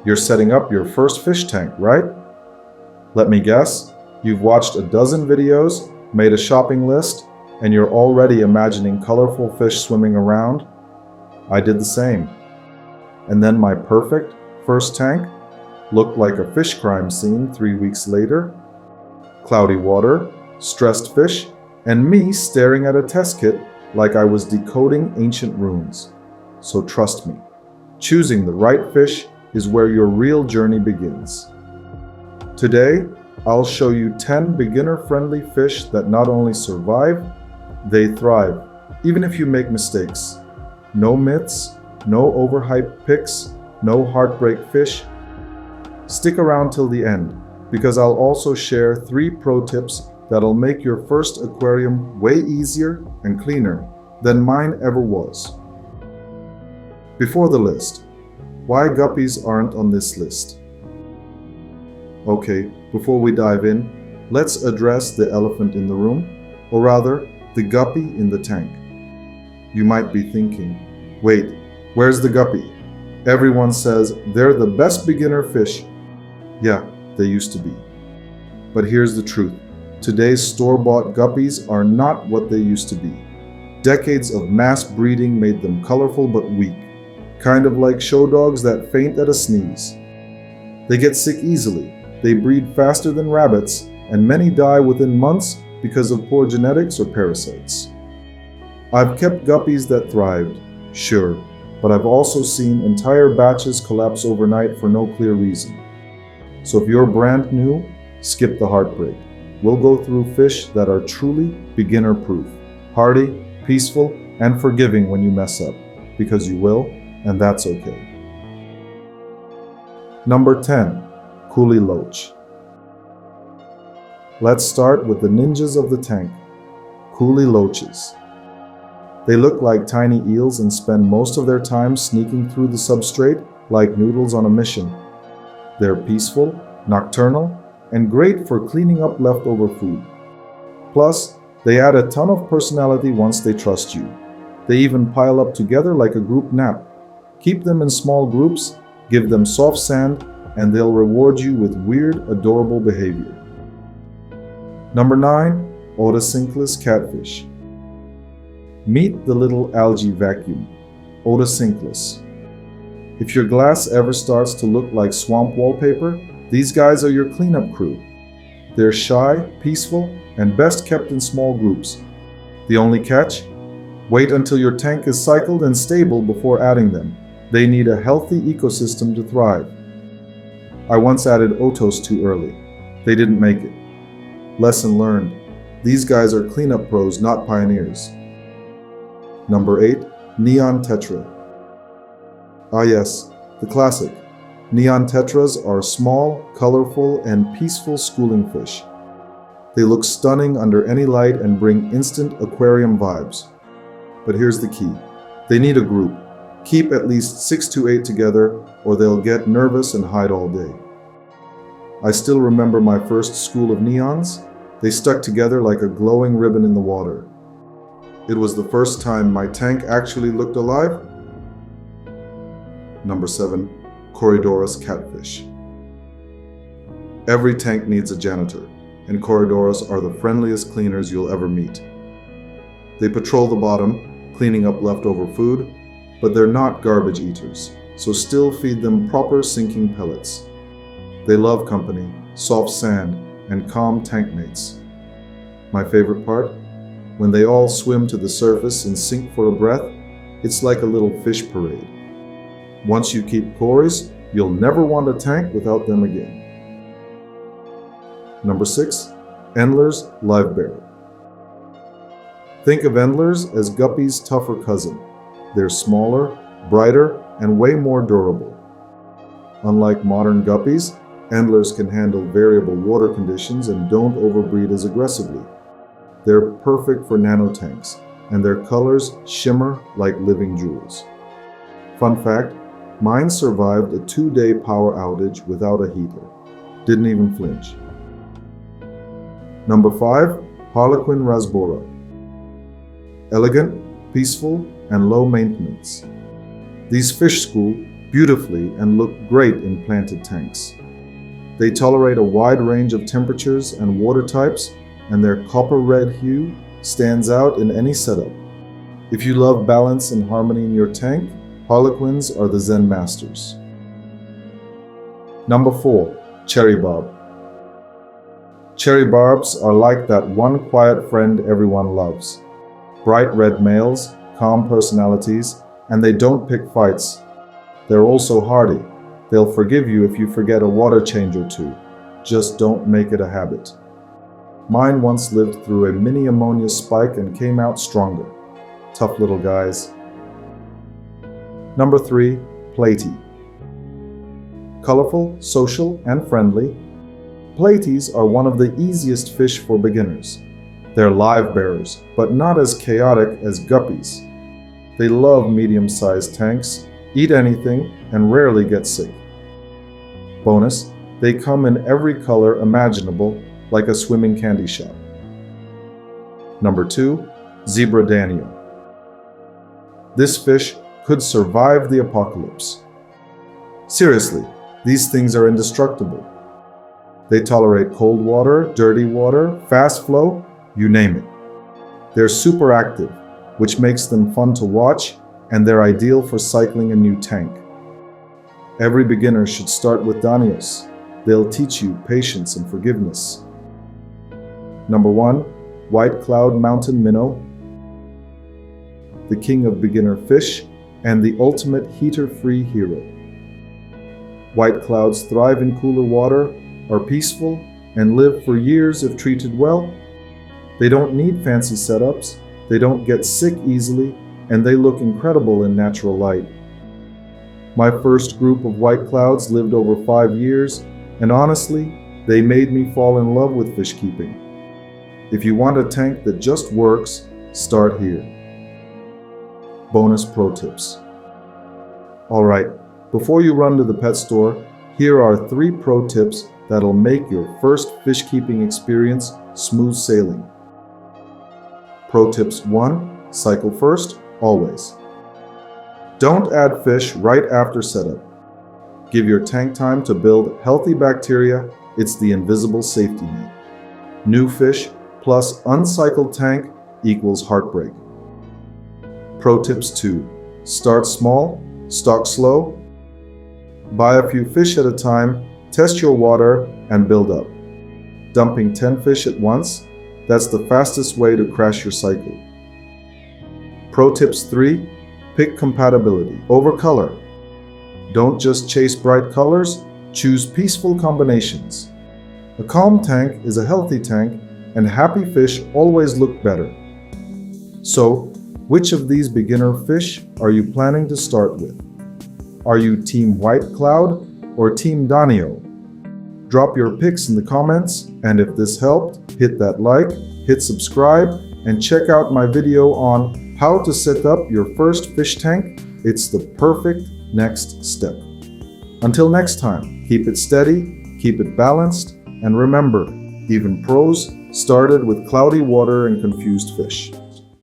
You're setting up your first fish tank, right? Let me guess, you've watched a dozen videos, made a shopping list, and you're already imagining colorful fish swimming around. I did the same. And then my perfect first tank looked like a fish crime scene 3 weeks later. Cloudy water, stressed fish, and me staring at a test kit like I was decoding ancient runes. So trust me, choosing the right fish is where your real journey begins. Today, I'll show you 10 beginner-friendly fish that not only survive, they thrive, even if you make mistakes. No myths, no overhyped picks, no heartbreak fish. Stick around till the end, because I'll also share 3 pro tips that'll make your first aquarium way easier and cleaner than mine ever was. Before the list, why guppies aren't on this list? Okay, before we dive in, let's address the elephant in the room, or rather, the guppy in the tank. You might be thinking, wait, where's the guppy? Everyone says they're the best beginner fish. Yeah, they used to be. But here's the truth. Today's store-bought guppies are not what they used to be. Decades of mass breeding made them colorful but weak, kind of like show dogs that faint at a sneeze. They get sick easily, they breed faster than rabbits, and many die within months because of poor genetics or parasites. I've kept guppies that thrived, sure, but I've also seen entire batches collapse overnight for no clear reason. So if you're brand new, skip the heartbreak. We'll go through fish that are truly beginner-proof, hardy, peaceful, and forgiving when you mess up, because you will, and that's okay. Number 10. Kuhli Loach. Let's start with the ninjas of the tank, Kuhli Loaches. They look like tiny eels and spend most of their time sneaking through the substrate like noodles on a mission. They're peaceful, nocturnal, and great for cleaning up leftover food. Plus, they add a ton of personality once they trust you. They even pile up together like a group nap. Keep them in small groups, give them soft sand, and they'll reward you with weird, adorable behavior. Number 9. Otocinclus catfish. Meet the little algae vacuum, Otocinclus. If your glass ever starts to look like swamp wallpaper, these guys are your cleanup crew. They're shy, peaceful, and best kept in small groups. The only catch? Wait until your tank is cycled and stable before adding them. They need a healthy ecosystem to thrive. I once added Otos too early. They didn't make it. Lesson learned. These guys are cleanup pros, not pioneers. Number 8. Neon Tetra. Ah yes, the classic. Neon tetras are small, colorful, and peaceful schooling fish. They look stunning under any light and bring instant aquarium vibes. But here's the key. They need a group. Keep at least 6 to 8 together, or they'll get nervous and hide all day. I still remember my first school of neons. They stuck together like a glowing ribbon in the water. It was the first time my tank actually looked alive. Number 7. Corydoras catfish. Every tank needs a janitor, and Corydoras are the friendliest cleaners you'll ever meet. They patrol the bottom, cleaning up leftover food, but they're not garbage eaters, so still feed them proper sinking pellets. They love company, soft sand, and calm tank mates. My favorite part? When they all swim to the surface and sink for a breath, it's like a little fish parade. Once you keep Corys, you'll never want a tank without them again. Number 6. Endler's Livebearer. Think of Endlers as Guppy's tougher cousin. They're smaller, brighter, and way more durable. Unlike modern guppies, Endlers can handle variable water conditions and don't overbreed as aggressively. They're perfect for nanotanks, and their colors shimmer like living jewels. Fun fact, mine survived a 2-day power outage without a heater. Didn't even flinch. Number 5. Harlequin Rasbora. Elegant, peaceful, and low maintenance. These fish school beautifully and look great in planted tanks. They tolerate a wide range of temperatures and water types, and their copper red hue stands out in any setup. If you love balance and harmony in your tank, Harlequins are the Zen masters. Number 4. Cherry Barb. Cherry Barbs are like that one quiet friend everyone loves. Bright red males, calm personalities, and they don't pick fights. They're also hardy. They'll forgive you if you forget a water change or two. Just don't make it a habit. Mine once lived through a mini ammonia spike and came out stronger. Tough little guys. Number 3. Platy. Colorful, social, and friendly, Platies are one of the easiest fish for beginners. They're livebearers, but not as chaotic as Guppies. They love medium-sized tanks, eat anything, and rarely get sick. Bonus, they come in every color imaginable, like a swimming candy shop. Number 2. Zebra Danio. This fish could survive the apocalypse. Seriously, these things are indestructible. They tolerate cold water, dirty water, fast flow, you name it. They're super active, which makes them fun to watch, and they're ideal for cycling a new tank. Every beginner should start with Danios. They'll teach you patience and forgiveness. Number 1. White Cloud Mountain Minnow. The king of beginner fish and the ultimate heater-free hero. White clouds thrive in cooler water, are peaceful, and live for years if treated well. They don't need fancy setups, they don't get sick easily, and they look incredible in natural light. My first group of white clouds lived over 5 years, and honestly, they made me fall in love with fish keeping. If you want a tank that just works, start here. Bonus pro tips. Alright, before you run to the pet store, here are 3 pro tips that'll make your first fish keeping experience smooth sailing. Pro tips 1. Cycle first, always. Don't add fish right after setup. Give your tank time to build healthy bacteria. It's the invisible safety net. New fish plus uncycled tank equals heartbreak. Pro tips 2. Start small, stock slow. Buy a few fish at a time, test your water, and build up. Dumping 10 fish at once, that's the fastest way to crash your cycle. Pro tips 3. Pick compatibility over color. Don't just chase bright colors, choose peaceful combinations. A calm tank is a healthy tank, and happy fish always look better. So, which of these beginner fish are you planning to start with? Are you Team White Cloud or Team Danio? Drop your pics in the comments, and if this helped, hit that like, hit subscribe, and check out my video on how to set up your first fish tank. It's the perfect next step. Until next time, keep it steady, keep it balanced, and remember, even pros started with cloudy water and confused fish.